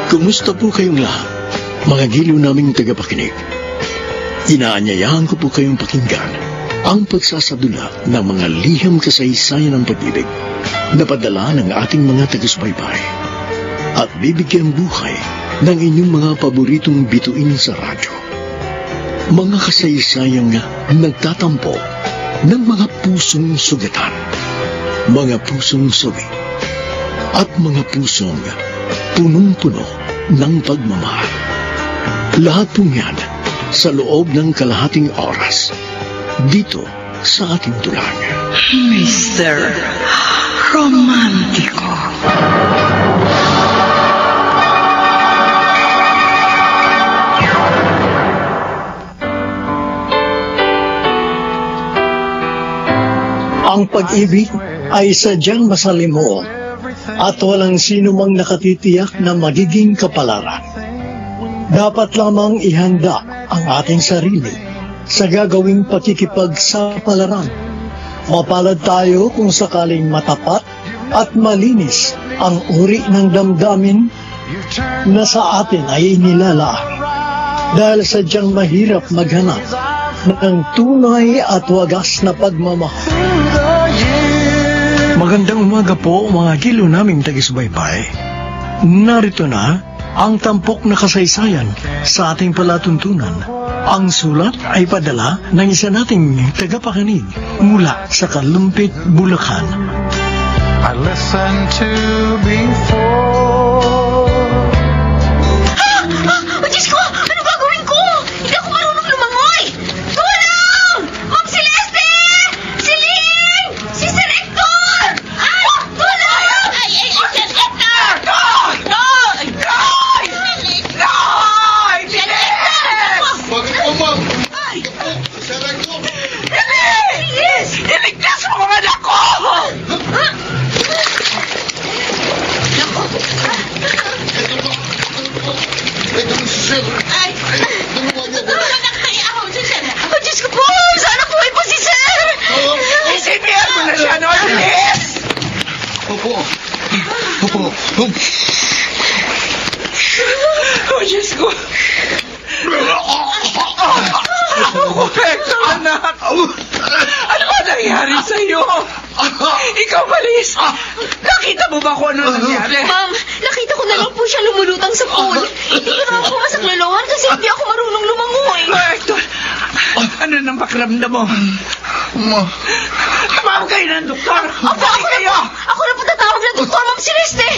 Kumusta po kayong lahat, mga giliw naming tagapakinig? Inaanyayahan ko po kayong pakinggan ang pagsasadula ng mga liham kasaysayan ng pag-ibig na padala ng ating mga taga-subaybay at bibigyan buhay ng inyong mga paboritong bituin sa radyo. Mga kasaysayang nagtatampo ng mga pusong sugatan, mga pusong sugi, at mga pusong punong-puno ng pagmamahal. Lahat po yan sa loob ng kalahating oras dito sa ating tulang. Mr. Romantiko. Ang pag-ibig ay sadyang masalimuot at walang sino mang nakatitiyak na magiging kapalaran. Dapat lamang ihanda ang ating sarili sa gagawing pakikipagsapalaran. Mapalad tayo kung sakaling matapat at malinis ang uri ng damdamin na sa atin ay inilalaan. Dahil sadyang mahirap maghanap ng tunay at wagas na pagmamahal. Magandang umaga po mga giliw naming taga-subaybay. Narito na ang tampok na kasaysayan sa ating palatuntunan. Ang sulat ay padala ng isa nating tagapakinig mula sa Kalumpit, Bulacan. I listened to before. Oh, Diyos ko! Ano gagawin ko? Hindi ako marunong lumangoy! Tulong! Ma'am Celeste! Celine! Si Sir Hector! Ay! Tulong! Ay, Sir Hector! Hector! Iligtas mo ang anak ko! Ay! Tulungan na kaya ako, Sir. Oh, Diyos ko po! Sana po ay po si Sir! Isipihan mo na siya, no? Bilis! Opo. Oh, Diyos ko! Hector, anak! Ano ba nangyari sa'yo? Ikaw, Malis! Nakita mo ba kung ano nangyari? Ma'am, nakita ko na lang po siya lumulutang sa pool. Hindi ko naman pumasak luluhan kasi hindi ako marunong lumangoy. Hector, ano nang pakiramdam mo? Tumawag kayo ng doktor! Opo, ako na po tatawag ng doktor, Ma'am Celeste.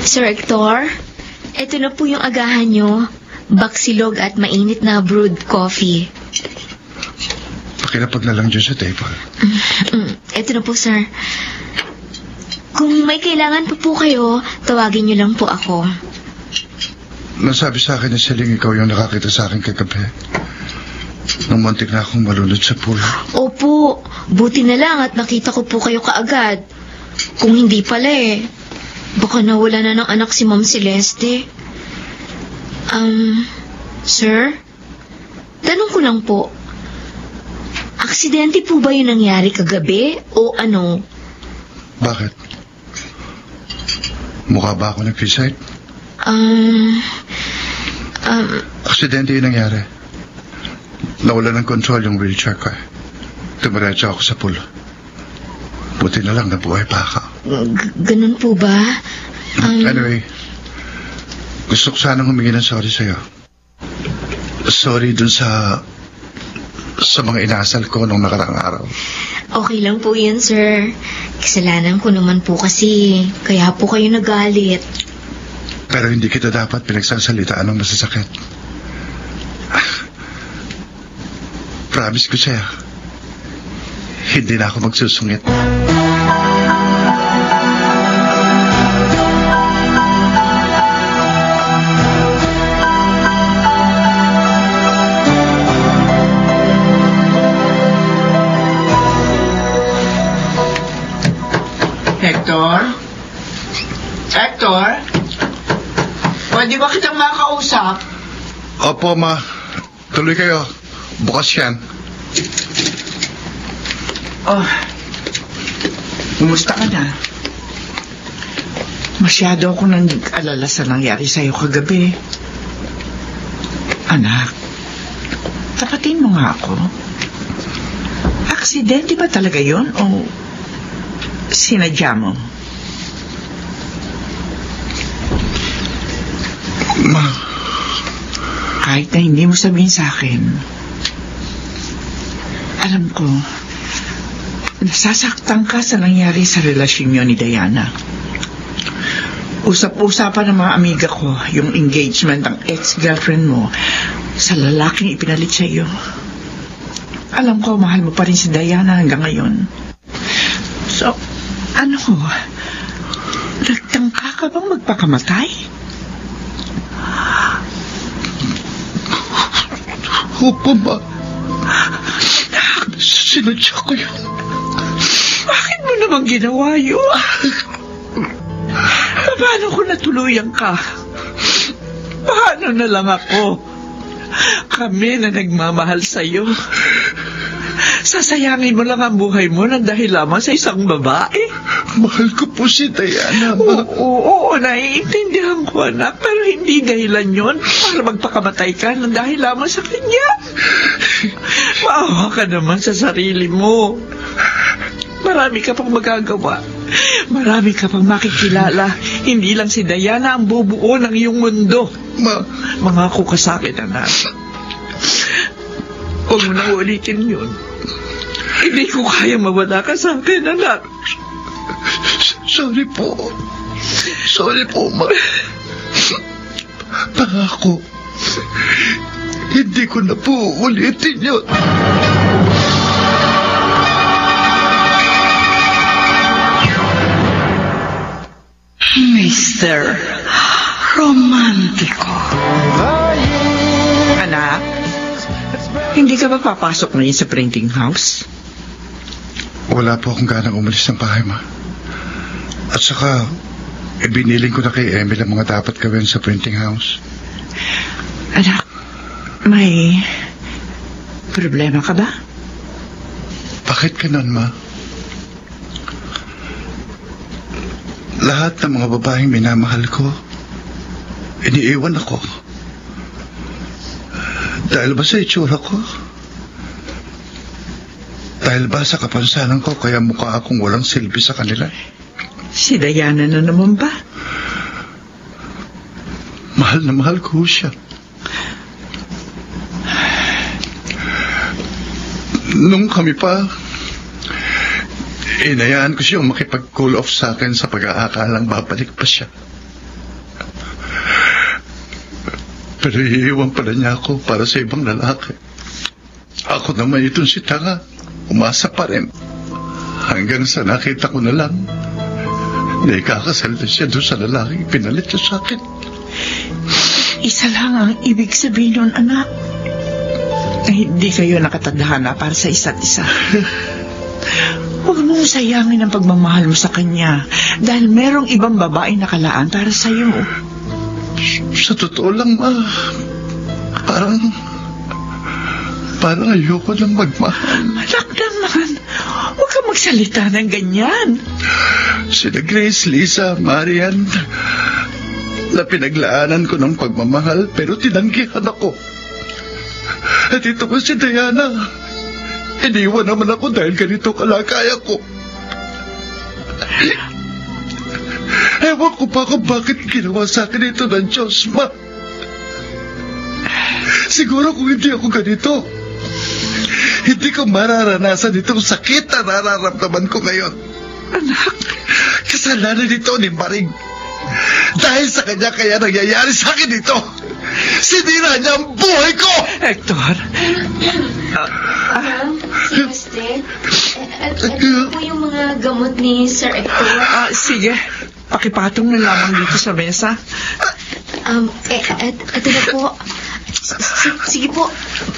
Sir Hector, ito na po yung agahan nyo. Baksilog at mainit na brewed coffee. Pakilapag na lang dyan sa table. Ito na po, sir. Kung may kailangan pa po kayo, tawagin nyo lang po ako. Nasabi sa akin ni Celine ikaw yung nakakita sa akin kagabi. Nung muntik na akong malunod sa pool. Opo, buti na lang at nakita ko po kayo kaagad. Kung hindi pala baka nawala na ng anak si Ma'am Celeste. Sir? Tanong ko lang po. Aksidente po ba yung nangyari kagabi o ano? Bakit? Mukha ba ako nag-suicide? Aksidente yung nangyari. Nawala ng control yung wheelchair ko. Tumiretso ako sa pool. Buti na lang nabuhay pa ako. Ganun po ba? Anyway, gusto ko sanang humingi ng sorry sa'yo. Sorry dun sa mga inasal ko nung nakaraang araw. Okay lang po yun, sir. Kasalanan ko naman po kasi kaya po kayo nagalit. Pero hindi kita dapat pinagsasalitaan ng masasakit. Promise ko sa'yo, hindi na ako magsusungit. Hector? Hector? Opo, Ma. Tuloy kayo. Bukas yan. Oh, kumusta ka na? Masyado ako nang alala sa nangyari sa'yo kagabi. Anak, tapatin mo nga ako. Aksidente ba talaga yun o sinadya mo? Ma, Kahit na hindi mo sabihin sa akin, alam ko, nasasaktan ka sa nangyari sa relasyon niyo ni Diana. Usap-usapan ng mga amiga ko yung engagement ng ex-girlfriend mo sa lalaking ipinalit sa iyo. Alam ko, mahal mo pa rin si Diana hanggang ngayon. So, ano, nagtangka ka bang magpakamatay? opo, Ma. Sinadya ko yun. Bakit mo naman ginawa yun? Paano ko natuluyan ka? Paano na lang ako? Kami na nagmamahal sa'yo. Sasayangin mo lang ang buhay mo nang dahil lamang sa isang babae. Mahal ko po si Diana, Ma. Oo, naiintindihan ko, anak. Pero hindi dahilan yon para magpakamatay ka nang dahil lamang sa kanya. Maawa ka naman sa sarili mo. Marami ka pang magagawa. Marami ka pang makikilala. Hindi lang si Diana ang bubuo ng iyong mundo. Ma, Mangako ka sa akin, anak. Huwag mo nang ulitin yun. Hindi ko kaya mawala ka sa akin, anak. sorry po. Sorry po, Ma. Pangako, hindi ko na po ulitin yun. Mr. Romantiko. Anak, hindi ka ba papasok ngayon sa printing house? Wala po akong ganang umalis ng bahay, Ma. At saka, ibiniling ko na kay Emil ang mga dapat gawin sa printing house. Anak, may problema ka ba? Bakit ganun, Ma? Lahat ng mga babaeng minamahal ko, iniiwan ako. Dahil ba sa itsura ko? Dahil ba sa kapansanan ko kaya mukha akong walang silbi sa kanila? Si Diana na naman ba? Mahal na mahal ko siya. Nung kami pa, inayaan ko siyang makipag-cool off sa akin sa pag-aakalang babalik pa siya. Pero iiwan pala niya ako para sa ibang lalaki. Ako naman itong si Tanga, umasa pa rin. Hanggang sa nakita ko na lang na ikakasal na siya doon sa lalaking pinalit niya sa akin. Isa lang ang ibig sabihin nun, anak. Na hindi kayo nakatadhana para sa isa't isa. Huwag mong sayangin ang pagmamahal mo sa kanya dahil merong ibang babae nakalaan para sa'yo. Sa totoo lang, Ma, parang ayoko nang magmahal. Anak naman, huwag kang magsalita ng ganyan. Sina Grace, Lisa, Marian, na pinaglaanan ko ng pagmamahal pero tinanggihan ako. At ito ko si Diana. Iniwan naman ako dahil ganito kalakaya ko. Ewan ko pa kung bakit ginawa sa akin ito ng Diyos, Ma. Siguro kung hindi ako ganito, hindi ko mararanasan itong sakit na nararamdaman ko ngayon. Anak, kasalanan ito ni Maring. Dahil sa kanya kaya nangyayari sa akin ito. Sinira niya ang buhay ko! Hector. Celeste, ano po yung mga gamot ni Sir Hector? Sige, pakipatong na lamang dito sa mesa. Ito na po. Sige po,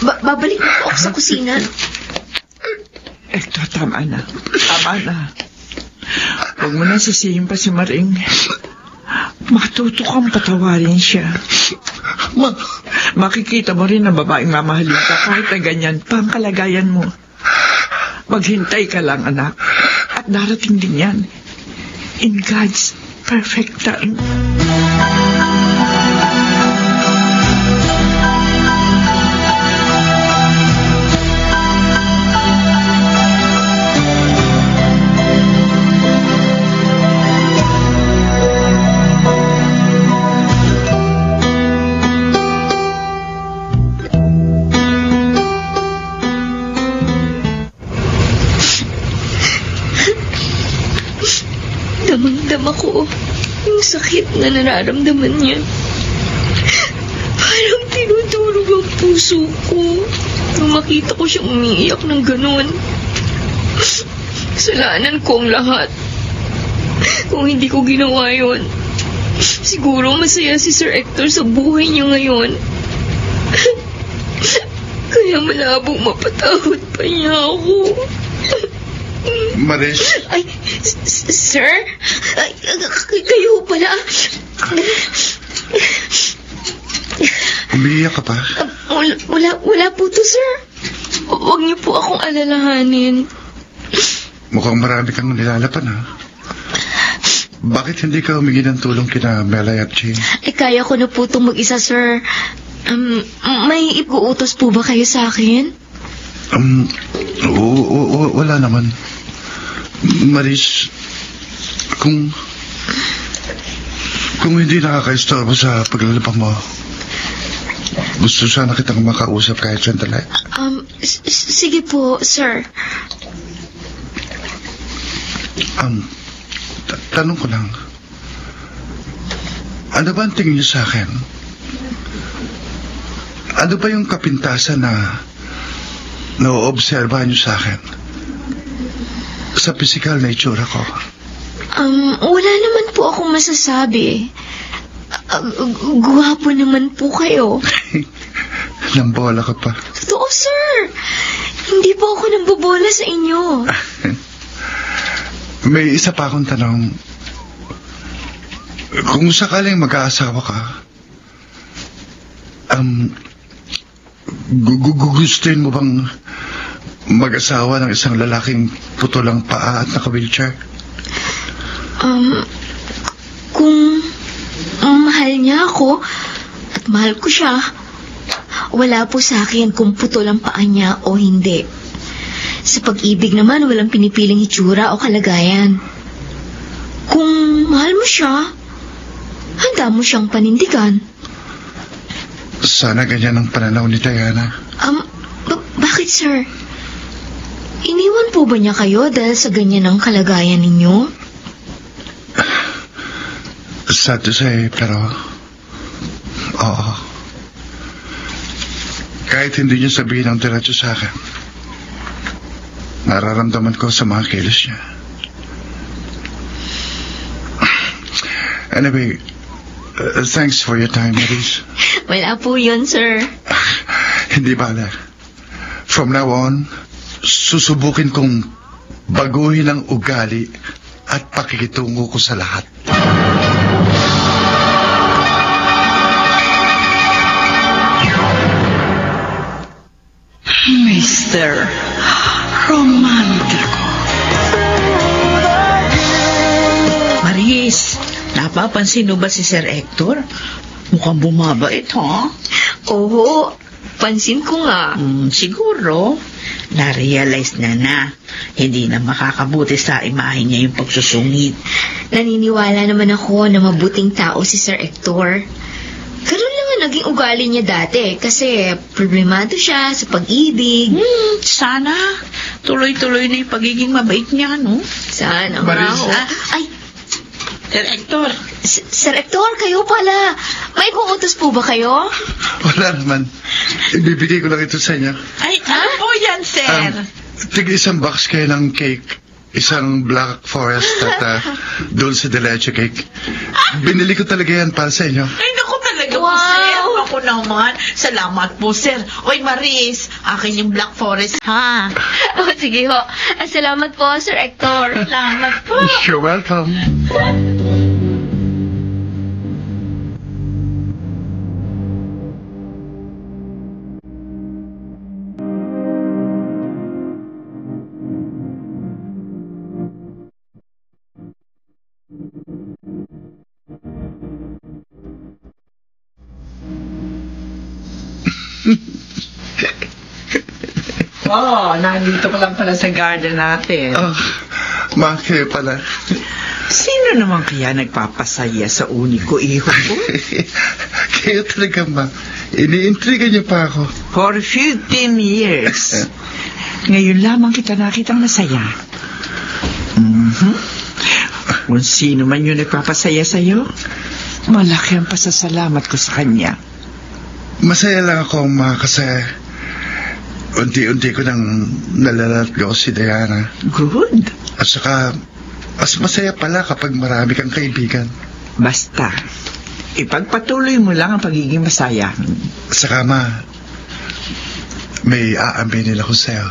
babalik na po ako sa kusina. Hector, tama na. Tama na. Huwag mo na sisihin pa si Maring. Matuto kang patawarin siya. Ma, Makikita mo rin na babaeng mamahalin ka kahit na ganyan pa ang kalagayan mo. Maghintay ka lang, anak. At darating din yan. In God's perfect time. Damang-dama ko yung sakit na nararamdaman niya. Parang tinutulog ang puso ko nung makita ko siyang umiiyak ng ganun. Kasalanan ko ang lahat. Kung hindi ko ginawa yun, siguro masaya si Sir Hector sa buhay niya ngayon. Kaya malabong mapatawad pa niya ako. Maris? Ay, sir? Ay, kayo pala. Umiiyak ka pa? Wala po to, sir. Huwag niyo po akong alalahanin. Mukhang marami kang nilalapan, ha? Bakit hindi ka humingi ng tulong kina Melay at Jane? Kaya ko na po itong mag-isa, sir. May ikuutos po ba kayo sa akin? Wala naman. Maris, kung hindi nakakaistorbo sa paglalabang mo, gusto sana kitang makausap kahit sandali. Sige po, sir. Tanong ko lang, ano ba ang tingin niyo sa akin? Ano ba yung kapintasan na naoobserbahan niyo sa akin? Sa pisikal na itsura ko? Wala naman po akong masasabi. Guwapo naman po kayo. Nambola ka pa. Totoo, sir. Hindi po ako nambobola sa inyo. May isa pa akong tanong. Kung sakaling mag-aasawa ka, gustuhin mo bang mag-asawa ng isang lalaking putulang paa at naka-wheelchair? Kung mahal niya ako at mahal ko siya, wala po sa akin kung putol ang paa niya o hindi. Sa pag-ibig naman, walang pinipiling itsura o kalagayan. Kung mahal mo siya, handa mo siyang panindigan. Sana ganyan ang pananaw ni Diana. Bakit, sir? Iniwan po ba niya kayo dahil sa ganyan ang kalagayan ninyo? Sad to say, pero oo. Kahit hindi niya sabihin ang diretso sa akin, nararamdaman ko sa mga kilos niya. Anyway, thanks for your time, Maris. Wala po yun, sir. Hindi bala. From now on, susubukin kong baguhin ang ugali at pakikitungo ko sa lahat. Mr. Romantico. Maris, napapansin mo ba si Sir Hector? Mukhang bumabait, ha? Oo, pansin ko nga. Siguro, na-realize na hindi na makakabuti sa imahe niya yung pagsusungit. Naniniwala naman ako na mabuting tao si Sir Hector. Ganun lang ang naging ugali niya dati kasi problemado siya sa pag-ibig. Sana tuloy-tuloy na yung pagiging mabait niya, no? Sana nga Maris, ho. Ay, Sir Hector. Sir Hector, kayo pala. May kuutos po ba kayo? Wala naman. Ibibigay ko lang ito sa inyo. Ay, ano po yan, sir? Isang box kayo ng cake. Isang Black Forest at dulce de leche cake. Binili ko talaga yan para sa inyo. Ay, naku talaga po, Wow. sir. Ako naman. Salamat po, sir. Oy, Maris, akin yung Black Forest, ha? Oh, sige ho. Salamat po, Sir Hector. Salamat po. You're welcome. Oh, nandito ka lang pala sa garden natin. Oh, Ma, kayo pala. Sino naman kaya nagpapasaya sa uniko iho ko? Kayo talaga, Ma. Iniintriga niyo pa ako. For 15 years. Ngayon lamang kita nakitang masaya. Kung sino man yun nagpapasaya sa'yo, malaki ang pasasalamat ko sa kanya. Masaya lang ako, Ma, kasi unti-unti ko nang nalalatgo si Diana. Good. At saka, mas masaya pala kapag marami kang kaibigan. Basta, ipagpatuloy mo lang ang pagiging masaya. At saka, Ma, may aaminin ako sa'yo.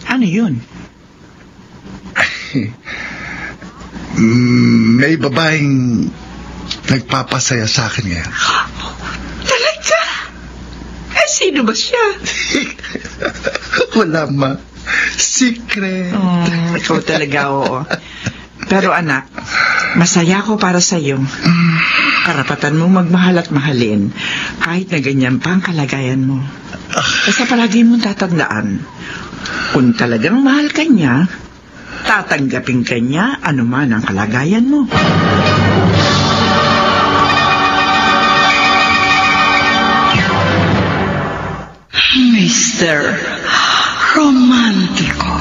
Ano yun? May babaeng nagpapasaya sa akin ngayon. Talaga? Sino ba siya? Wala, Ma. Secret. Ikaw talaga, oo. Pero anak, masaya ko para sa'yo. Karapatan mo magmahal at mahalin kahit na ganyan pa ang kalagayan mo. Basta palagi mong tatandaan, kung talagang mahal ka niya, tatanggapin ka niya anuman ang kalagayan mo. Mr. Romántico.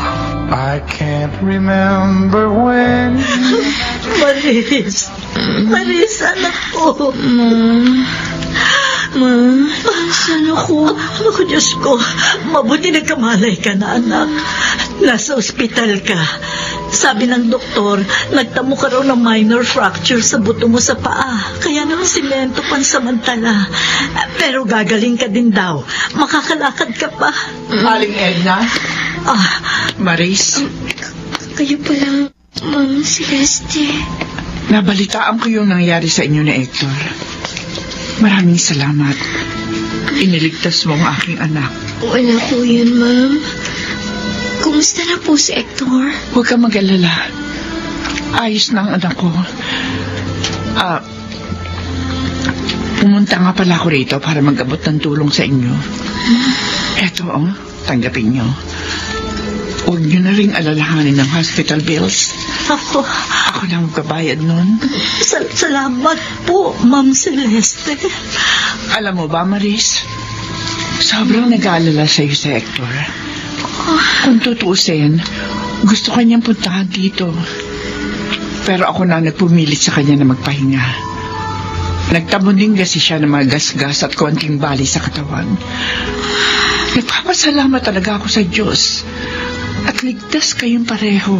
I can't remember when. Maris, anak ko. Saan ako? Ako, Diyos ko. Mabuti nagkamalay ka na, anak. Nasa ospital ka. Sabi ng doktor, nagtamo ka raw ng minor fracture sa buto mo sa paa. Kaya naman simento pansamantala. Pero gagaling ka din daw. Makakalakad ka pa. Aling Edna? Maris? Kayo palang, Ma'am Celeste. Nabalitaan ko yung nangyari sa inyo ni Hector. Maraming salamat. Iniligtas mo ang aking anak. Wala po yun, Ma'am. Kumusta na po si Hector? Huwag kang mag-alala. Ayos na ang anak ko. Pumunta nga pala ako rito para mag-abot ng tulong sa inyo. Eto, tanggapin nyo. Huwag nyo na ring alalahanin ng hospital bills. Ako na magbabayad nun. Salamat po, Ma'am Celeste. Alam mo ba, Maris? Sobrang nag-aalala sa'yo si Hector. Kung tutuusin, gusto kanyang puntahan dito. Pero ako na nagpumilit sa kanya na magpahinga. Nagtamon din kasi siya ng mga gasgas at konting bali sa katawan. Nagpapasalamat talaga ako sa Diyos. At ligtas kayong pareho.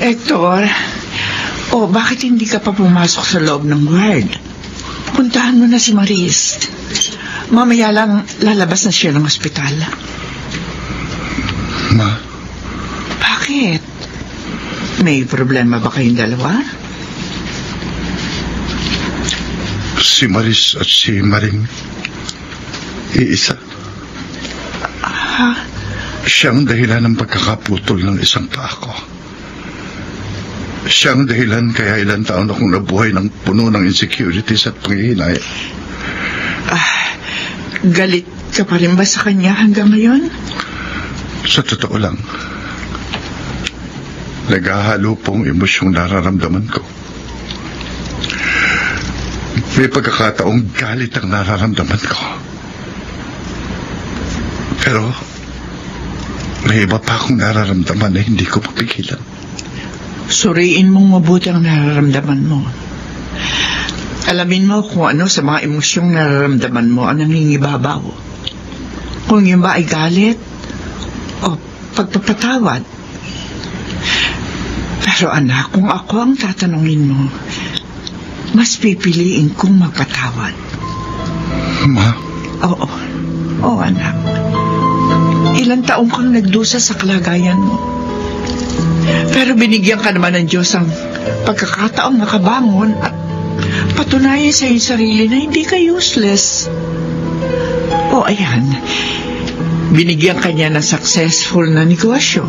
Hector, bakit hindi ka pa pumasok sa loob ng ward? Puntahan mo na si Maris. Mamaya lang lalabas na siya ng ospital. Ma? Bakit? May problema ba kayong dalawa? Si Maris at si Maring iisa. Siyang dahilan ng pagkakaputol ng isang paa ko. Siyang dahilan kaya ilang taon akong nabuhay ng puno ng insecurities at panghihinay. Galit ka pa rin ba sa kanya hanggang ngayon? Sa totoo lang, naghahalo pong emosyong nararamdaman ko. May pagkakataong galit ang nararamdaman ko. Pero may iba pa akong nararamdaman na hindi ko mapigilan. Suriin mong mabuti ang nararamdaman mo. Alamin mo kung ano sa mga emosyong nararamdaman mo ang nangingibabaw. Kung yun ba ay galit o pagpapatawad. Pero anak, kung ako ang tatanungin mo, mas pipiliin kong magpatawad. Ma? Oo, anak. Ilang taong kang nagdusa sa kalagayan mo. Pero binigyan ka naman ng Diyos ang pagkakataong nakabangon at patunayan sa iyong sarili na hindi ka useless. O ayan, binigyan ka niya ng successful na negosyo.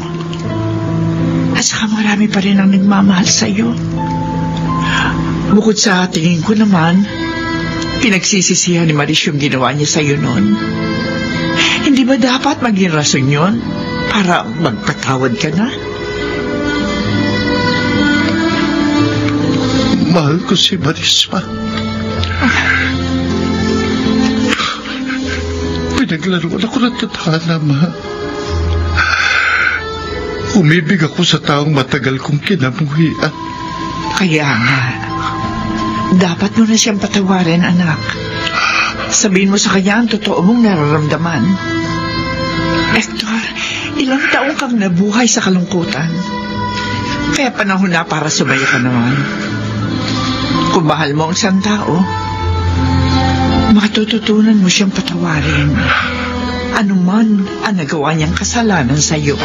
At saka marami pa rin ang nagmamahal sa iyo. Bukod sa tingin ko naman, pinagsisisihan ni Maris yung ginawa niya sa iyo noon. Hindi ba dapat maging rason yun para magpatawad ka na? Mahal ko si Maris, ma. Pinaglaruan ako ng tadhana, ma. Umibig ako sa taong matagal kong kinamuhian. Kaya nga, dapat mo na siyang patawarin, anak. Sabihin mo sa kanya ang totoo mong nararamdaman. Hector, ilang taong kang nabuhay sa kalungkutan. Kaya panahon na para sumaya ka naman. Kung mahal mo ang isang tao, matututunan mo siyang patawarin. Ano man ang nagawa niyang kasalanan sa iyo.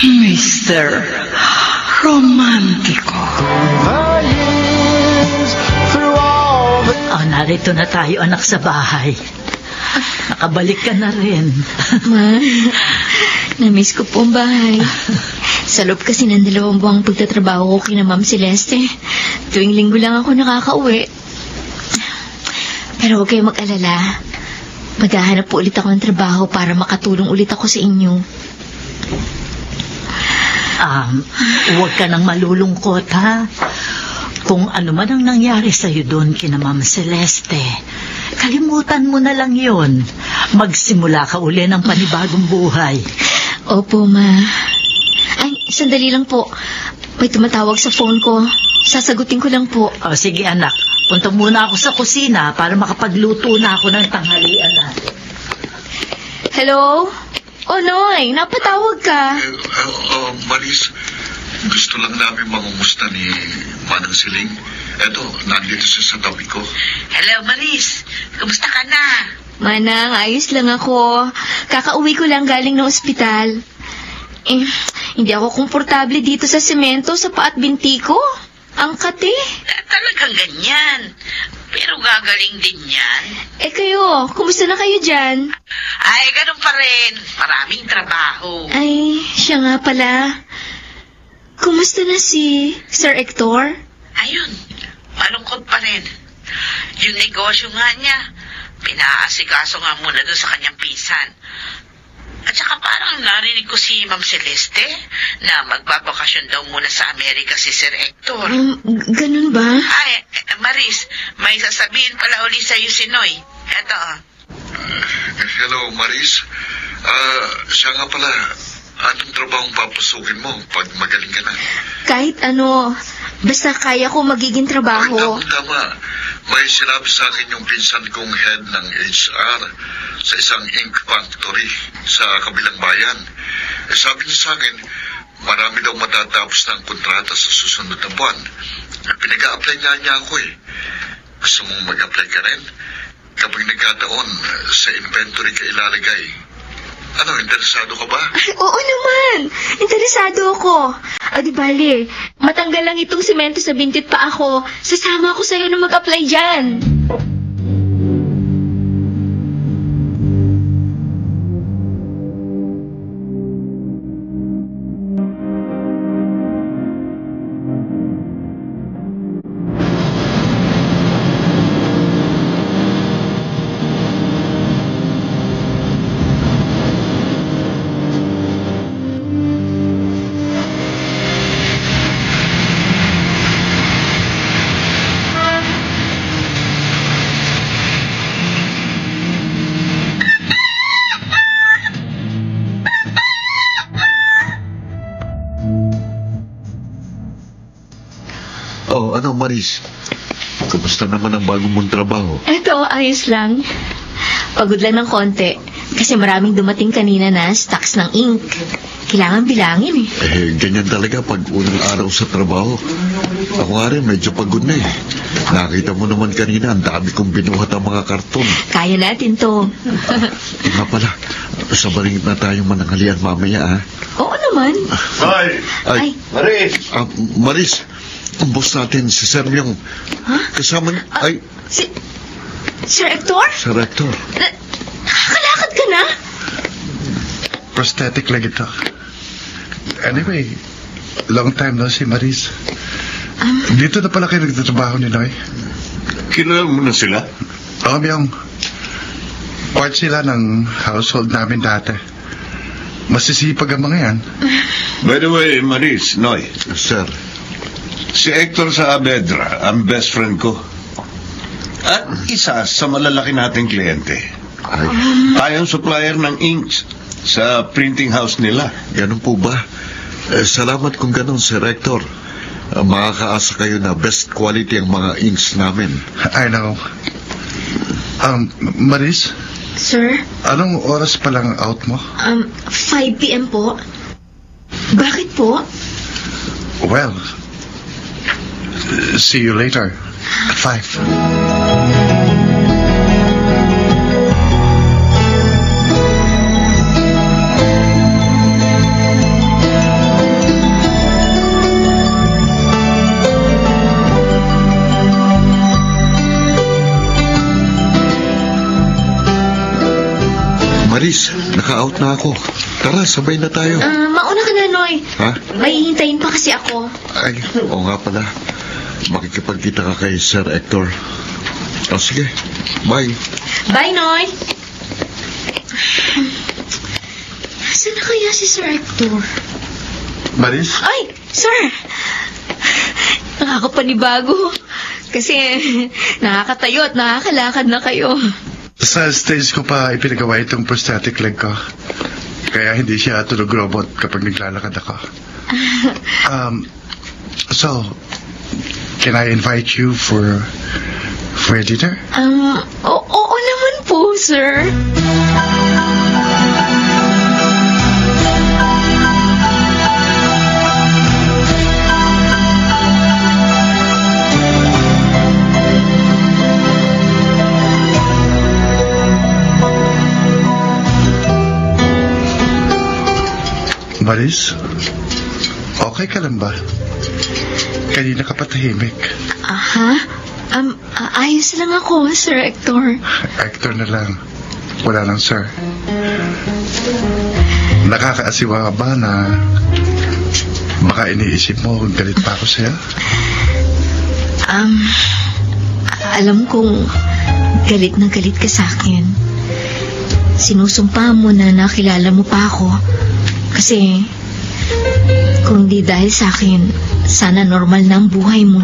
Mr. Romantiko. Narito na tayo, anak, sa bahay. Nakabalik ka na rin. Ma, na-miss ko po ang bahay. Sa loob kasi ng 2 buwang pagtatrabaho ko kina Ma'am Celeste. Tuwing linggo lang ako nakakauwi. Pero huwag kayong mag-alala. Maghahanap po ulit ako ng trabaho para makatulong ulit ako sa inyo. Huwag ka nang malulungkot, ha? Kung ano man ang nangyari sa'yo doon kina Ma'am Celeste, kalimutan mo na lang yon. Magsimula ka uli ng panibagong buhay. Opo, Ma. Ay, sandali lang po. May tumatawag sa phone ko. Sasagutin ko lang po. Sige, anak. Punta muna ako sa kusina para makapagluto na ako ng tanghalian na. Hello? Oh, Noy, napatawag ka. Maris, gusto lang namin mangumusta ni Manang Siling. Eto, nandito siya sa tabi ko. Hello, Maris. Kumusta ka na? Manang, ayos lang ako. Kakauwi ko lang galing ng ospital. Hindi ako komportable dito sa semento, sa paa at binti ko. Ang kate. Talagang ganyan. Pero gagaling din yan. Kayo, kumusta na kayo dyan? Ay, ganun pa rin. Maraming trabaho. Ay, siya nga pala. Kumusta na si Sir Hector? Ayun, malungkot pa rin. Yung negosyo nga niya, pinaasikaso nga muna doon sa kanyang pinsan. At saka parang narinig ko si Ma'am Celeste na magbabakasyon daw muna sa Amerika si Sir Hector. Ganun ba? Ay, Maris, may sasabihin pala uli sa'yo si Noy. Eto. Hello, Maris. Siya nga pala, anong trabahong papasukin mo pag magaling ka na? Kahit ano, basta kaya ko magiging trabaho. Ay, tama. May sinabi sa akin yung pinsan kong head ng HR sa isang ink factory sa kabilang bayan. Sabi niya sa akin, marami daw matatapos ng kontrata sa susunod na buwan. Pinag-a-apply niya ako eh. Gusto mong mag-apply ka rin? Kapag nagkataon, sa inventory ka ilalagay. Ano, interesado ka ba? Ay, oo naman. Interesado ako. Di bali, matanggal lang itong semento sa bintit pa ako. Sasama ako sa'yo na mag-apply dyan. Ano, Maris? Kumusta naman ang bagong mong trabaho? Ito, ayos lang. Pagod lang ng konti. Kasi maraming dumating kanina na stocks ng ink. Kailangan bilangin eh. Ganyan talaga pag unang araw sa trabaho. Ako nga rin, medyo pagod na eh. Nakita mo naman kanina, ang dami kong binuhat ang mga karton. Kaya natin to. Nga pala, sa balingit na tayong mananghalian mamaya, ah. Oo naman. Ay, Maris! Maris, ang boss natin, si Sir Myong. Ha? Kasama niya, ay, Sir Hector? Sir Hector. Nakakalakad ka na? Prosthetic leg ito. Anyway, long time no si Maris. Dito na pala kayo nagtatrabaho ni Noy. Kilala mo na sila? Oo, Myong. Part sila ng household namin dati. Masisipag ang mga yan. By the way, Maris, Noy, Sir. si Hector sa Abedra, ang best friend ko. At isa sa malalaki nating kliyente. Ay, Tayong supplier ng inks sa printing house nila. ganun po ba? Salamat kung ganun, Sir Hector. Makakaasa kayo na best quality ang mga inks namin. I know. Maris, Sir, anong oras pa lang out mo? 5 p.m. po. Bakit po? Well, see you later at 5. Maris, naka-out na ako. Tara, sabay na tayo. Mauna ka na, Noy. Ha? May hintayin pa kasi ako. Ay, oo nga pala. Makikipagkita ka kay Sir Hector. O sige, bye. Bye, Noy. Nasaan na kaya si Sir Hector? Maris? Ay, Sir! Nakakapanibago. Kasi nakakatayo at nakakalakad na kayo. Sa stage ko pa ipinagawa itong prosthetic leg ko. Kaya hindi siya tulog robot kapag naglalakad ako. So, can I invite you for dinner? Oo naman po, sir. Maris, okay ka lang ba? Kanina ka patahimik. Ayos lang ako, Sir Hector. Hector na lang. Wala lang, sir. Nakakaasiwa ba na baka iniisip mo kung galit pa ako sa'yo? Alam kong galit na galit ka sa akin. Sinusumpa mo na nakilala mo pa ako. Kasi kung di dahil sa akin, sana normal na ang buhay mo.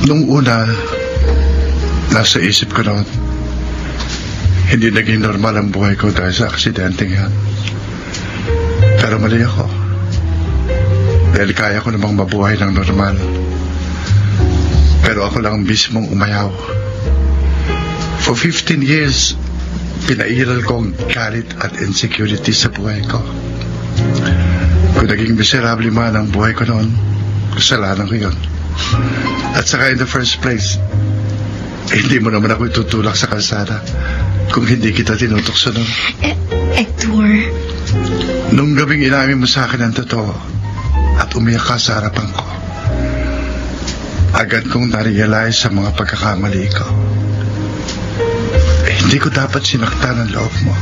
Nung una, nasa isip ko noon, hindi naging normal ang buhay ko dahil sa aksidente yan. Pero mali ako. Dahil kaya ko namang mabuhay ng normal. Pero ako lang mismong umayaw. For 15 years, pinairal ko ang galit at insecurity sa buhay ko. Kung naging miserable man ang buhay ko noon, kasalanan ko yun. At saka in the first place, hindi mo naman ako itutulak sa kalsada kung hindi kita tinutokso noon. Hector. Nung gabing inamin mo sa akin ang totoo at umiyak ka sa harapan ko, agad kong narealize sa mga pagkakamali ko. Hindi ko dapat sinaktan ang loob mo.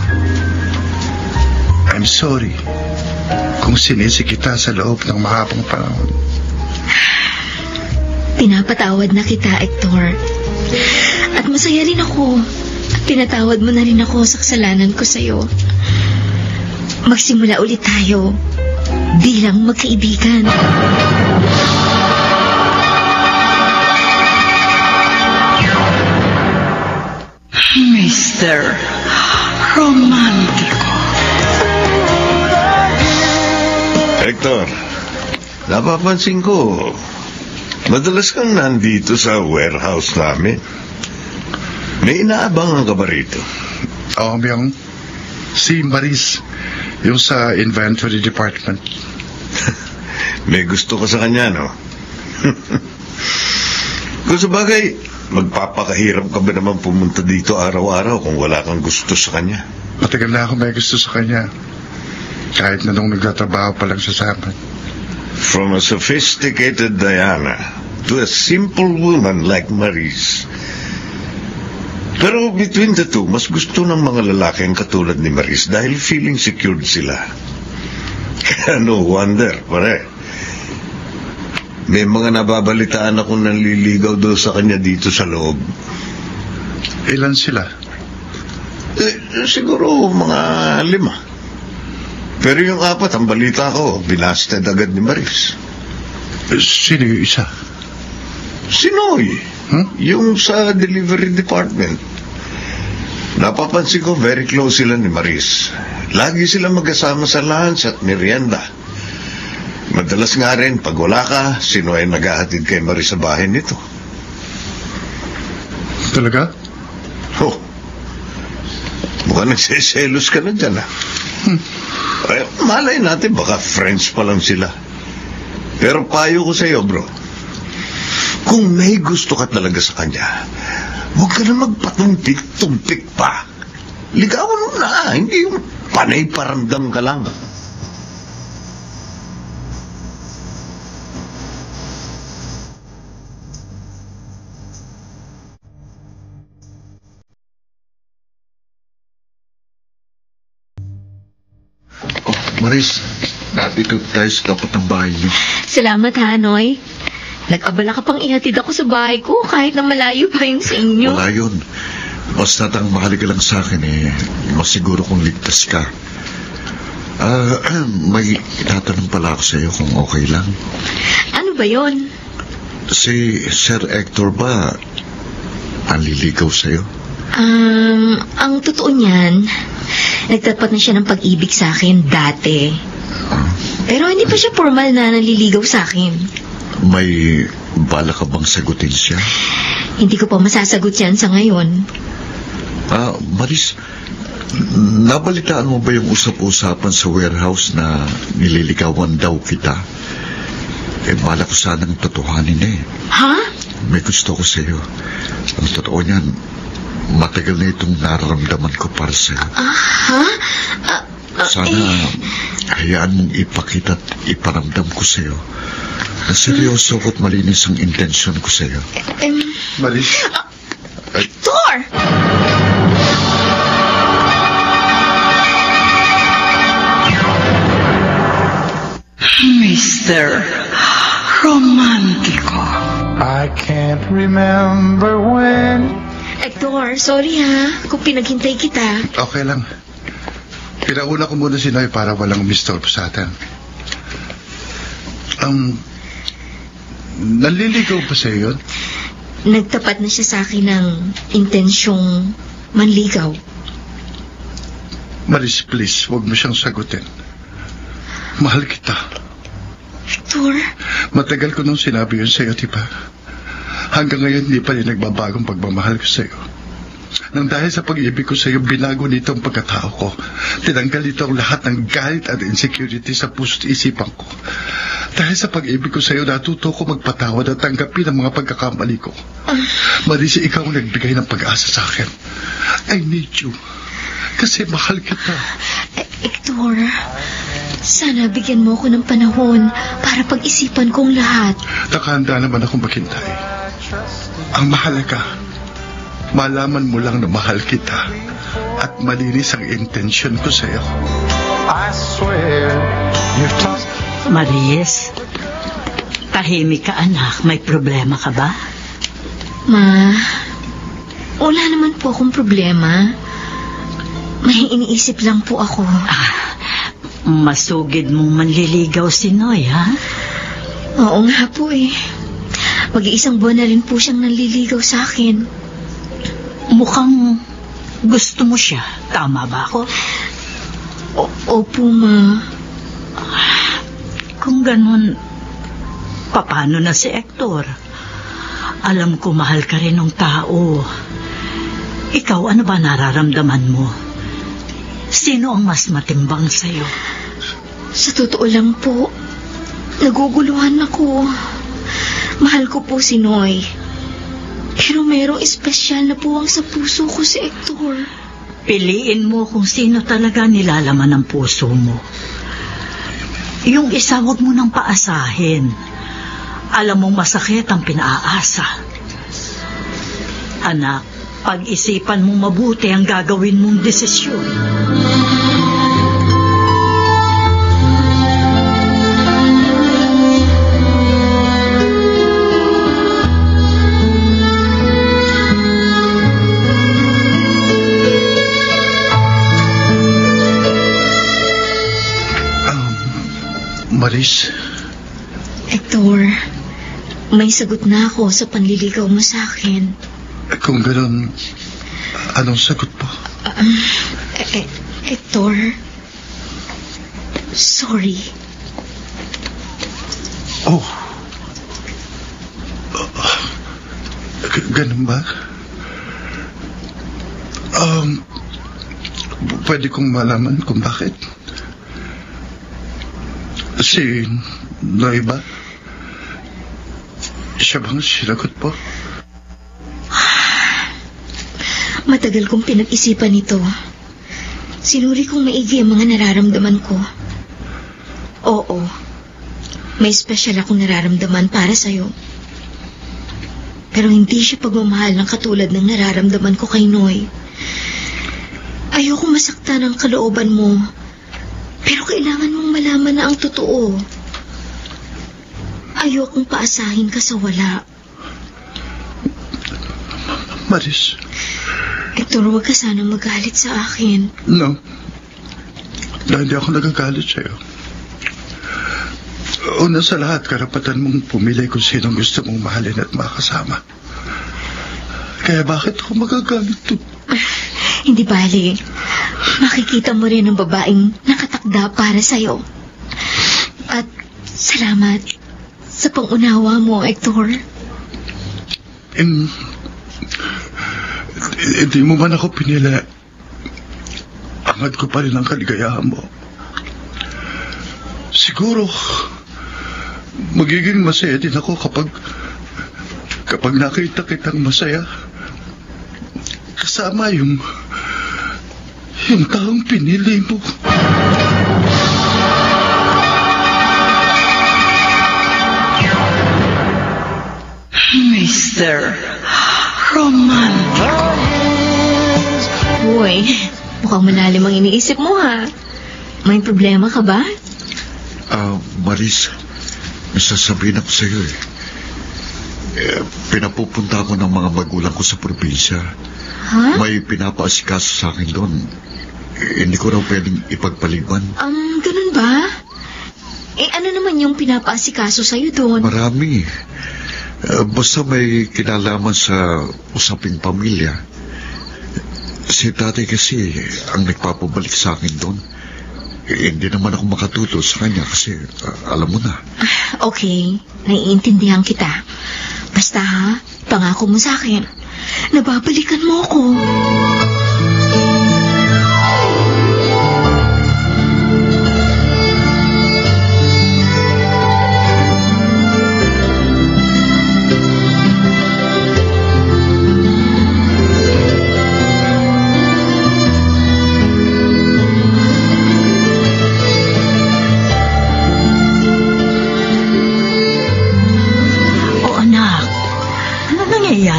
I'm sorry kung sinisi kita sa loob ng mahabang panahon. Pinapatawad na kita, Hector. At masaya rin ako. At pinatawad mo na rin ako sa kasalanan ko sa'yo. Magsimula ulit tayo bilang magkaibigan. Mr. Romantico. Hector, napapansin ko, madalas kang nandito sa warehouse namin. May inaabangan ka ba rito? Oo, Myong. Si Maris, yung sa inventory department. May gusto ka sa kanya, no? Kung sa bagay, magpapakahirap ka ba naman pumunta dito araw-araw kung wala kang gusto sa kanya? Matagal na ako may gusto sa kanya. Kahit na nung nagtatrabaho pa lang siya sa amin. From a sophisticated Diana to a simple woman like Maris. Pero between the two, mas gusto ng mga lalaki ang katulad ni Maris dahil feeling secured sila. Kaya no wonder, pare. May mga nababalitaan akong nanliligaw doon sa kanya dito sa loob. Ilan sila? Siguro mga 5. Pero yung 4, ang balita ko, binasted agad ni Maris. Sino yung isa? Si Noy. Yung sa delivery department. Napapansin ko, very close sila ni Maris. Lagi sila magkasama sa lunch at merienda. Madalas nga rin, pag wala ka, si Noy naghahatid kay Maris sa bahay nito. Talaga? Oh. Mukhang nagsiselos ka na dyan, ah. Ay, malay natin, baka friends pa lang sila. Pero payo ko sa iyo, bro. Kung may gusto ka talaga sa kanya, huwag ka na magpatumpik-tumpik pa. Ligawan mo na, hindi yung panay paramdam ka lang. Maris, nandito tayo sa tapat ng bahay niyo. Salamat, Hanoy. Nag-abala ka pang ihatid ako sa bahay ko kahit na malayo pa yung sa inyo. Wala yun. Basta tang mahalaga lang sa akin, masiguro kong ligtas ka. May itatanong pala ako sa iyo kung okay lang. Ano ba yon? Si Sir Hector ba ang liligaw sa iyo? Ang totoo niyan, nagtapat na siya ng pag-ibig sa akin dati. Pero hindi pa siya formal na naliligaw sa akin. May bala ka bang sagutin siya? Hindi ko pa masasagot yan sa ngayon. Maris, nabalitaan mo ba yung usap-usapan sa warehouse na nililigawan daw kita? Bala ko sanang totohanin Ha? May gusto ko sa iyo. Ang totoo niyan, matagal na itong nararamdaman ko para sa'yo. Sana hayaan mong ipakita at iparamdam ko sa'yo na seryoso at malinis ang intensyon ko sa'yo. Maris? Thor! Mr. Romantico. I can't remember when. Hector, sorry ha, kung pinaghintay kita. Okay lang. Pinauna ko muna si Noy para walang mistorbo sa atin. Naliligaw pa sa'yo yun? Nagtapat na siya sa akin ng intensyong manligaw. Maris, please, huwag mo siyang sagutin. Mahal kita. Hector? Matagal ko nung sinabi yun sa'yo, di ba? Hanggang ngayon, hindi pa rin nagbabagong pagmamahal ko sa'yo. Nang dahil sa pag-ibig ko sa'yo, binago nito ang pagkatao ko. Tinanggal nito ang lahat ng galit at insecurity sa puso't isipan ko. Dahil sa pag-ibig ko sa'yo, natuto ko magpatawad at tanggapin ang mga pagkakamali ko. Marisa, ikaw ang nagbigay ng pag-asa sa akin. I need you. Kasi mahal kita. Hector, sana bigyan mo ako ng panahon para pag-isipan kong lahat. Nakahanda naman akong maghintay. Ang mahalaga, malaman mo lang na mahal kita at malinis ang intensyon ko sa'yo. I swear you've tossed. Maris, tahimik ka anak. May problema ka ba? Ma, wala naman po akong problema. May iniisip lang po ako. Masugid mong manliligaw si Noy, ha? Oo nga po eh. Mag-iisang buwan na rin po siyang nanliligaw sa akin. Mukhang gusto mo siya. Tama ba ako? Opo, Ma. Kung ganun, paano na si Hector? Alam ko mahal ka rin ng tao. Ikaw, ano ba nararamdaman mo? Sino ang mas matimbang sa'yo? Sa totoo lang po, naguguluhan ako. Mahal ko po si Noy. Pero merong espesyal na puwang sa puso ko si Hector. Piliin mo kung sino talaga nilalaman ng puso mo. Yung isa, wag mo nang paasahin. Alam mong masakit ang pinaasa. Anak, pag-isipan mong mabuti ang gagawin mong desisyon. Maris? Hector, may sagot na ako sa panliligaw mo sa akin. Kung gano'n, anong sagot po? Hector, sorry. Oh. Ganun ba? Pwede kong malaman kung bakit? Si Noy ba? Siya bang sinagot po? Matagal kong pinag-isipan ito. Sinuri kong maigi ang mga nararamdaman ko. Oo, may special akong nararamdaman para sa'yo. Pero hindi siya pagmamahal ng katulad ng nararamdaman ko kay Noy. Ayoko masaktan ang kalooban mo. Pero kailangan mong malaman na ang totoo. Ayokong paasahin ka sa wala. Maris. Hector, huwag ka sanang magalit sa akin. No. Dahil hindi ako nagagalit sa'yo. Una sa lahat, karapatan mong pumili kung sinong gusto mong mahalin at makasama. Kaya bakit ako magagalit to? Hindi bali. Makikita mo rin ang babaeng nakatakda para sa'yo. At salamat sa pangunawa mo, Hector. Hindi mo man ako pinili. Angad ko pa rin ang kaligayahan mo. Siguro, magiging masaya din ako kapag nakita kitang masaya. Kasama yung taong pinili mo. Mr. Romantic. Uy, mukhang malalim ang iniisip mo, ha? May problema ka ba? Maris, may sasabihin ako sa'yo eh. Pinapupunta ako ng mga magulang ko sa probinsya. Ha? May pinapaasikaso sa akin doon. Hindi ko raw pwedeng ipagpaliban. Ganun ba? Ano naman yung pinapaasikaso sa'yo doon? Marami. Basta may kinalaman sa usaping pamilya. Si tatay kasi ang nagpapabalik sa akin doon. Hindi naman ako makatulog sa kanya kasi alam mo na. Okay, naiintindihan kita. Basta ha, pangako mo sa akin, nababalikan mo ako.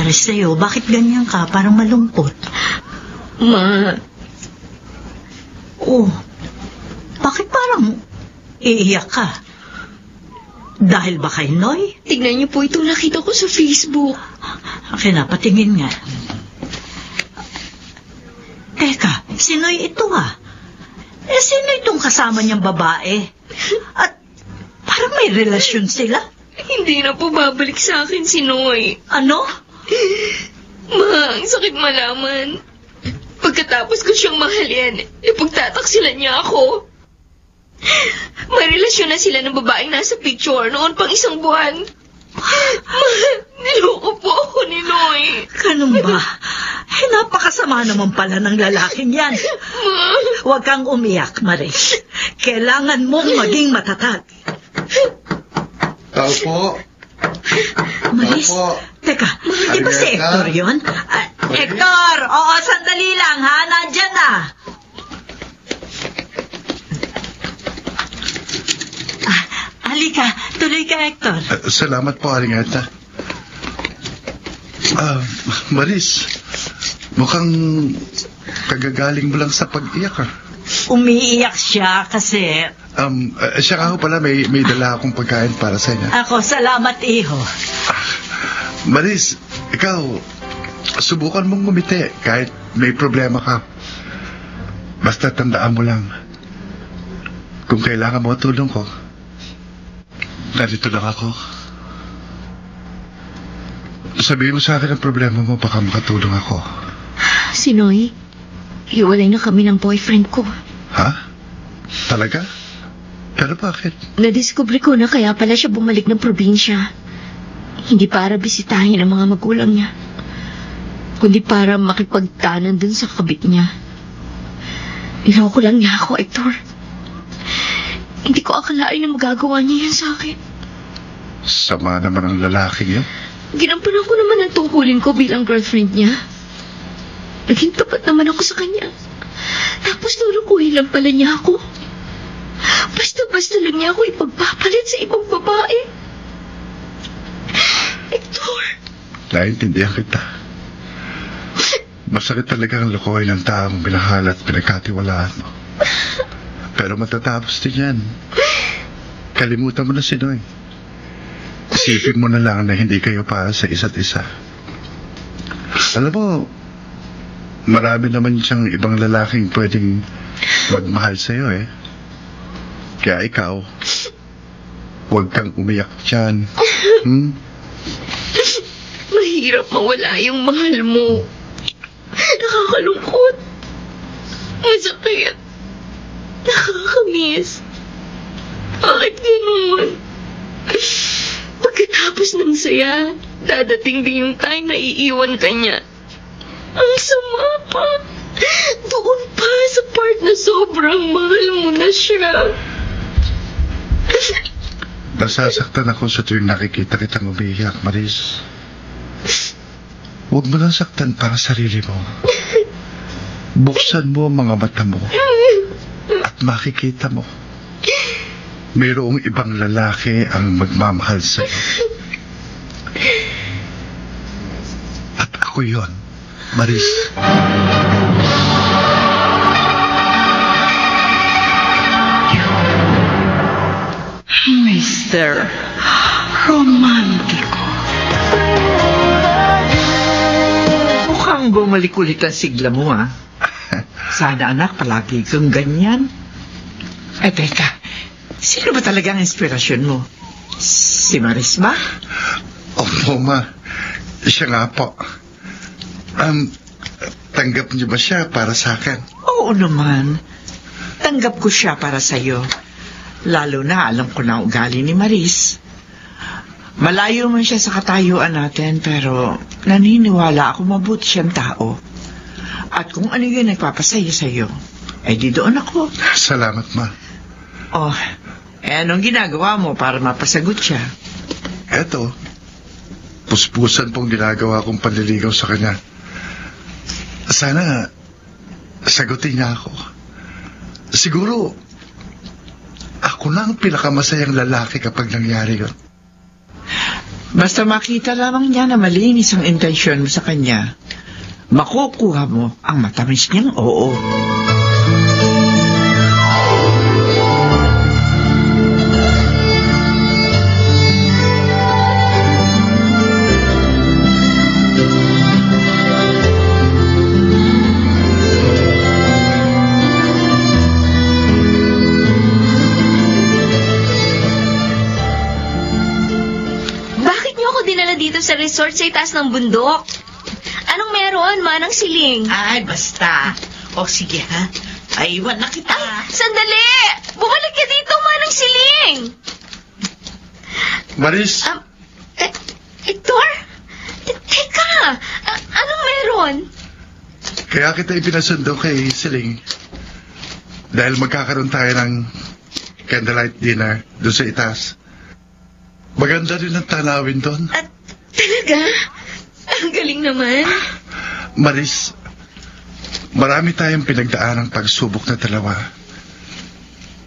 Sa'yo, bakit ganyan ka? Parang malungkot. Ma. Oh, bakit parang iiyak ka? Dahil ba kay Noy? Tignan niyo po itong nakita ko sa Facebook. Akin na, patingin nga. Teka, si Noy ito ah. Sino itong kasama niyang babae? At parang may relasyon sila. Hindi na po babalik sa akin si Noy. Ano? Ma, ang sakit malaman. Pagkatapos ko siyang mahalin, ipagtataksilan niya ako. May relasyon na sila ng babaeng nasa picture noon pang 1 buwan. Ma, niloko po ako ni Noy. Ganun ba? Napakasama naman pala ng lalaking yan. Ma. Huwag kang umiyak, Maris. Kailangan mong maging matatag. Tao po. Maris, Teka, di ba si Arieta? Hector yun? Hector! Oo, sandali lang ha, nandyan na. Halika, tuloy ka, Hector. Salamat po, Arieta. Maris, mukhang kagagaling mo lang sa pag-iyak, ah. Umiiyak siya kasi... Siya nga ho pala, may dala akong pagkain para sa inyo. Ako, salamat, iho. Maris, ikaw, subukan mong ngumiti kahit may problema ka. Basta tandaan mo lang, kung kailangan mo tulong ko, narito lang ako. Sabihin mo sa akin ang problema mo, baka makatulong ako. Si Noy, hiwalay na kami ng boyfriend ko. Ha? Talaga? Pero bakit? Nadiskubre ko na kaya pala siya bumalik ng probinsya. Hindi para bisitahin ang mga magulang niya, kundi para makipagtanan dun sa kabit niya. Niloko lang niya ako, Hector. Hindi ko akalain na magagawa niya yan sa akin. Sama naman ang lalaking yun. Ginampanan ko naman ang tungkulin ko bilang girlfriend niya. Naging tapat naman ako sa kanya. Tapos lulukuhin lang pala niya ako. Basta-basta lang niya ako ipagpapalit sa ibang babae. Hector! Naintindihan kita. Masakit talaga ang lukuhin ng taong minahal at pinagkatiwalaan mo. Pero matatapos din yan. Kalimutan mo na si Noy. Isipin mo na lang na hindi kayo para sa isa't isa. Alam mo, marami naman siyang ibang lalaking pwedeng magmahal sa'yo eh. Kaya ikaw, huwag kang umiyak dyan. Mahirap mawala yung mahal mo. Nakakalungkot. Masakit. Nakakamiss. Bakit ganun? Pagkatapos ng saya, dadating din yung time na iiwan ka niya. Ang sama pa. Doon pa sa part na sobrang mahal mo na siya. Nasasaktan ako sa tuwing nakikita kitang umiiyak, Maris. Huwag mo lang saktan para sarili mo. Buksan mo ang mga mata mo at makikita mo. Mayroong ibang lalaki ang magmamahal sa'yo. At ako yon, Maris. Mr. Romantiko. Mukhang bumalik ulit ang sigla mo, ha? Sana, anak, palagi kang ganyan. Teka, sino ba talaga ang inspirasyon mo? Si Maris ba? Opo, ma. Siya nga po. Tanggap niyo ba siya para sa akin? Oo naman. Tanggap ko siya para sa'yo. Lalo na alam ko na ugali ni Maris. Malayo man siya sa katayuan natin, pero naniniwala ako mabuti siyang tao. At kung ano yun nagpapasaya sa'yo, di doon ako. Salamat, ma. Anong ginagawa mo para mapasagot siya? Eto, puspusan pong ginagawa kong panliligaw sa kanya. Sana, sagutin niya ako. Siguro, ako na ang pinakamasayang lalaki kapag nangyari yun. Basta makita lamang niya na malinis ang intensyon mo sa kanya, makukuha mo ang matamis niyang oo. Dito sa resort sa itaas ng bundok. Anong meron, Manang Siling? Ay, basta. O sige ha, aiwan na kita. Ay, sandali! Bumalik ka dito, Manang Siling! Maris? Hector? Teka! Anong meron? Kaya kita ipinasundo kay Siling. Dahil magkakaroon tayo ng candlelight dinner doon sa itaas. Maganda rin ang tanawin doon. Talaga? Ang galing naman. Maris, marami tayong pinagdaanang pagsubok na dalawa.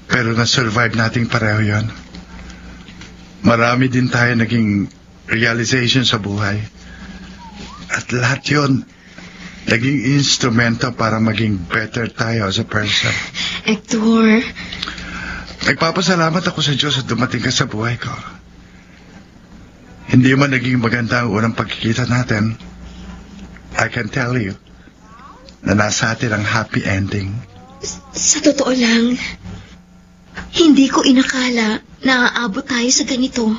Pero na-survive nating pareho yon. Marami din tayo naging realization sa buhay. At lahat yon naging instrumento para maging better tayo as a person. Hector. Nagpapasalamat ako sa Diyos at dumating ka sa buhay ko. Hindi man naging maganda ang unang pagkikita natin, I can tell you na nasa atin ang happy ending. Sa totoo lang, hindi ko inakala na aabot tayo sa ganito.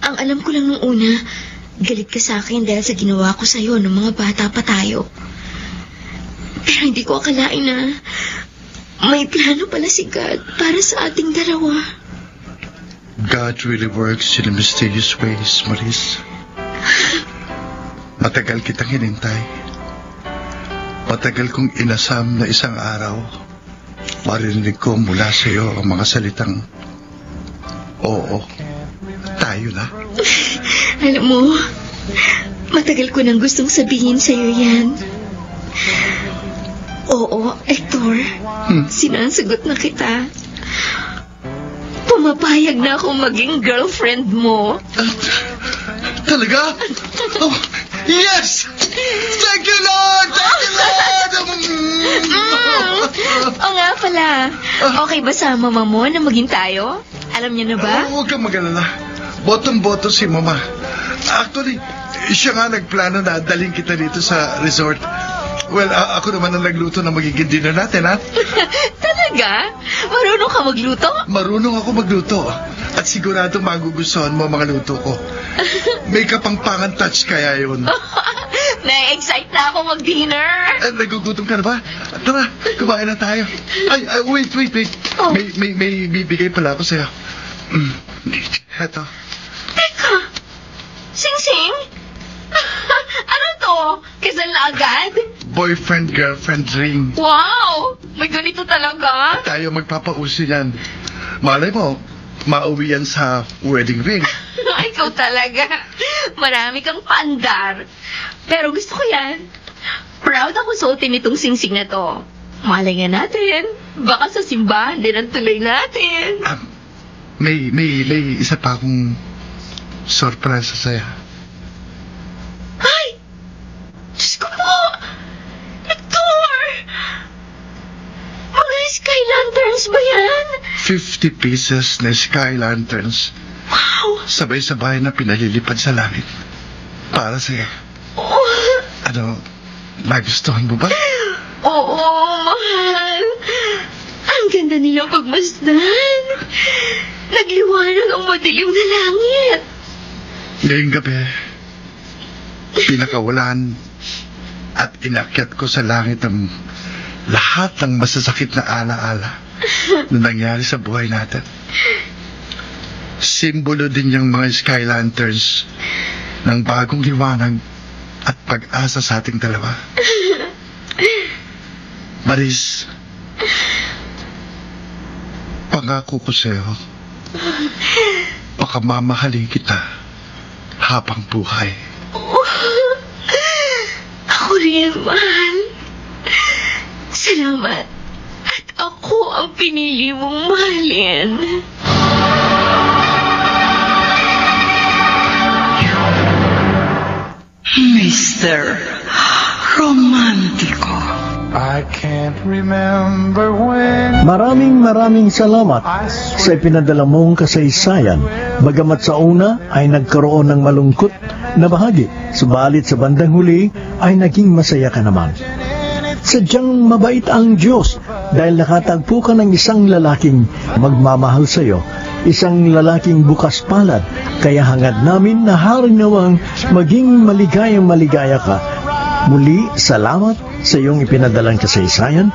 Ang alam ko lang nung una, galit ka sa akin dahil sa ginawa ko sa'yo nung mga bata pa tayo. Pero hindi ko akalain na may plano pala si God para sa ating dalawa. God really works in mysterious ways, Maris. Matagal kitang hinintay. Matagal kong inasam na isang araw marinig ko mula sa iyo ang mga salitang oo, tayo na. Alam mo, matagal ko nang gustong sabihin sa iyo yan. Oo, Hector. Sinasagot na kita. Pumapayag na akong maging girlfriend mo. Talaga? Oh, yes! Thank you, Lord! Thank you, Lord! O nga pala, okay ba sa mama mo na maging tayo? Alam niya na ba? Huwag kang mag-alala. Bottom-bottom si Mama. Actually, siya nga nagplano na daling kita dito sa resort. Well, ako naman ang nagluto na magiging dinner natin, ha? Talaga? Marunong ka magluto? Marunong ako magluto. At sigurado magugustuhan mo mga luto ko. May kapangpangan touch kaya yun. Na-excite na ako mag-dinner. Nagugutom ka na ba? Tara, kumain na tayo. Ay, wait. Oh. May bibigay pala ako sa'yo. Eto. Teka, Sing-Sing? Ano to? Kasal na agad? Boyfriend-girlfriend ring. Wow! May ganito talaga? Tayo magpapauso yan. Malay mo, mauwi yan sa wedding ring. Ikaw talaga. Marami kang pandar. Pero gusto ko yan. Proud ako suotin itong singsing na to. Malay nga natin. Baka sa simbahan din ang tuloy natin. May isa pa akong sorpresa sa'yo. Ay! Diyos ko po! Hector! Mga sky lanterns ba yan? 50 pieces na sky lanterns. Wow! Sabay-sabay na pinalilipad sa langit. Para sa'yo. Oh. Ano, nagustuhan mo ba? Oo, mahal. Ang ganda nilang pagmasdan. Nagliwanag ang madilim na langit. Ngayong gabi, pinakawalan at inakyat ko sa langit ang lahat ng masasakit na alaala na nangyari sa buhay natin. Simbolo din yung mga sky lanterns ng bagong liwanag at pag-asa sa ating dalawa. Maris, pangako ko sa'yo, baka mamahalin kita habang buhay. Ako rin, mahal. Salamat. At ako ang pinili mong mahalin. Mr. Romantiko. I can't remember when. Maraming salamat sa ipinadala mong kasaysayan. Bagamat sa una ay nagkaroon ng malungkot na bahagi, subalit sa bandang huli ay naging masaya ka naman. Sadyang mabait ang Diyos dahil nakatagpo ka ng isang lalaking magmamahal sa iyo, isang lalaking bukas palad, kaya hangad namin na harinawang maging maligaya ka. Muli, salamat sa iyong ipinadalang kasaysayan.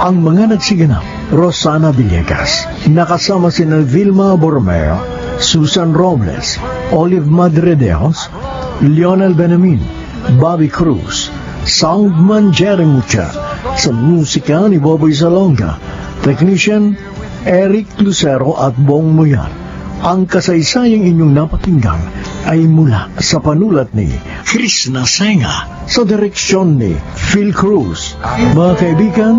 Ang mga nagsiganap: Rosana Villegas, nakasama sina Vilma Borromeo, Susan Robles, Olive Madredeos, Lionel Benamin, Bobby Cruz, Soundman Jerry Mucha, sa musika ni Boboy Salonga, Technician Eric Lucero at Bong Muyar. Ang kasaysayang inyong napakinggan ay mula sa panulat ni Chris Nasenga sa direksyon ni Phil Cruz. Mga kaibigan,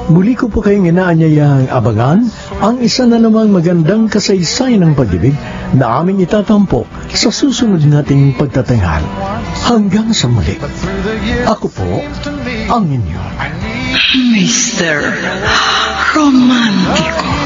muli ko po kayong inaanyayang abangan ang isa na namang magandang kasaysay ng pag-ibig na aming itatampok sa susunod nating pagtatanghal. Hanggang sa muli, ako po ang inyo. Mr. Romantico.